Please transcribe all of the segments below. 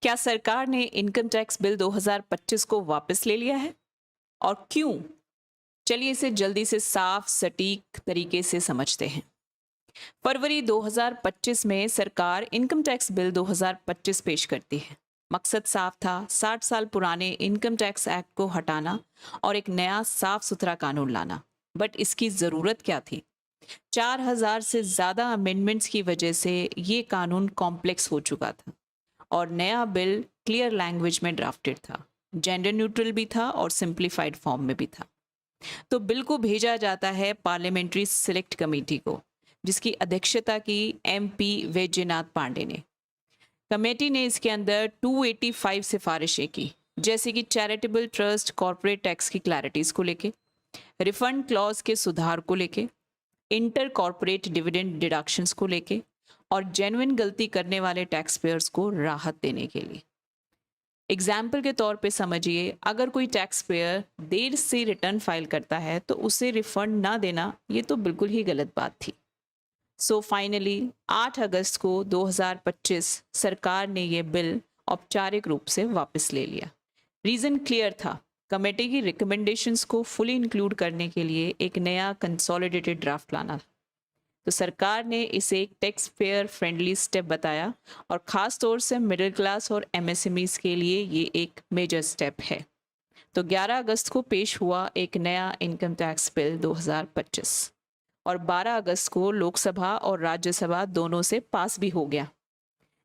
क्या सरकार ने इनकम टैक्स बिल 2025 को वापस ले लिया है और क्यों? चलिए इसे जल्दी से साफ सटीक तरीके से समझते हैं। फरवरी 2025 में सरकार इनकम टैक्स बिल 2025 पेश करती है। मकसद साफ था, 60 साल पुराने इनकम टैक्स एक्ट को हटाना और एक नया साफ सुथरा कानून लाना। बट इसकी ज़रूरत क्या थी? 4000 से ज़्यादा अमेंडमेंट्स की वजह से ये कानून कॉम्प्लेक्स हो चुका था और नया बिल क्लियर लैंग्वेज में ड्राफ्टेड था, जेंडर न्यूट्रल भी था और सिंप्लीफाइड फॉर्म में भी था। तो बिल को भेजा जाता है पार्लियामेंट्री सिलेक्ट कमेटी को, जिसकी अध्यक्षता की एमपी वैद्यनाथ पांडे ने। कमेटी ने इसके अंदर 285 सिफारिशें की, जैसे कि चैरिटेबल ट्रस्ट कॉर्पोरेट टैक्स की क्लैरिटीज को लेके, रिफंड क्लॉज के सुधार को लेके, इंटर कॉर्पोरेट डिविडेंड डिडक्शंस को लेके और जेन्युइन गलती करने वाले टैक्स पेयर्स को राहत देने के लिए। एग्जाम्पल के तौर पे समझिए, अगर कोई टैक्स पेयर देर से रिटर्न फाइल करता है तो उसे रिफंड ना देना ये तो बिल्कुल ही गलत बात थी। सो फाइनली 8 अगस्त को 2025 सरकार ने ये बिल औपचारिक रूप से वापस ले लिया। रीज़न क्लियर था, कमेटी की रिकमेंडेशंस को फुली इंक्लूड करने के लिए एक नया कंसोलिडेटेड ड्राफ्ट लाना था। तो सरकार ने इसे एक टैक्स पेयर फ्रेंडली स्टेप बताया और ख़ास तौर से मिडिल क्लास और एमएसएमईज के लिए ये एक मेजर स्टेप है। तो 11 अगस्त को पेश हुआ एक नया इनकम टैक्स बिल 2025 और 12 अगस्त को लोकसभा और राज्यसभा दोनों से पास भी हो गया।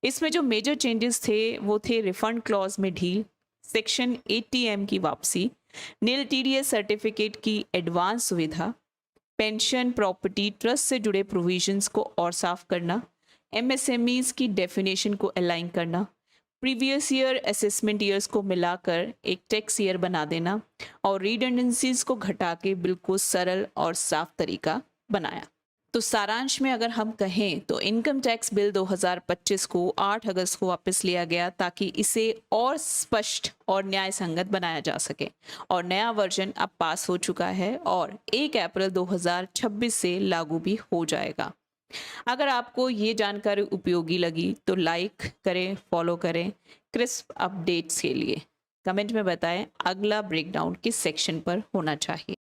इसमें जो मेजर चेंजेस थे वो थे रिफंड क्लॉज में ढील, सेक्शन 80M की वापसी, नील टीडीएस सर्टिफिकेट की एडवांस सुविधा, पेंशन प्रॉपर्टी ट्रस्ट से जुड़े प्रोविजंस को और साफ करना, एमएसएमईज की डेफिनेशन को अलाइन करना, प्रीवियस ईयर असेसमेंट ईयर्स को मिलाकर एक टैक्स ईयर बना देना और रिडंडेंसीज को घटा के बिल्कुल सरल और साफ तरीका बनाया। तो सारांश में अगर हम कहें तो इनकम टैक्स बिल 2025 को 8 अगस्त को वापस लिया गया ताकि इसे और स्पष्ट और न्याय संगत बनाया जा सके और नया वर्जन अब पास हो चुका है और 1 अप्रैल 2026 से लागू भी हो जाएगा। अगर आपको ये जानकारी उपयोगी लगी तो लाइक करें, फॉलो करें। क्रिस्प अपडेट्स के लिए कमेंट में बताएं अगला ब्रेकडाउन किस सेक्शन पर होना चाहिए।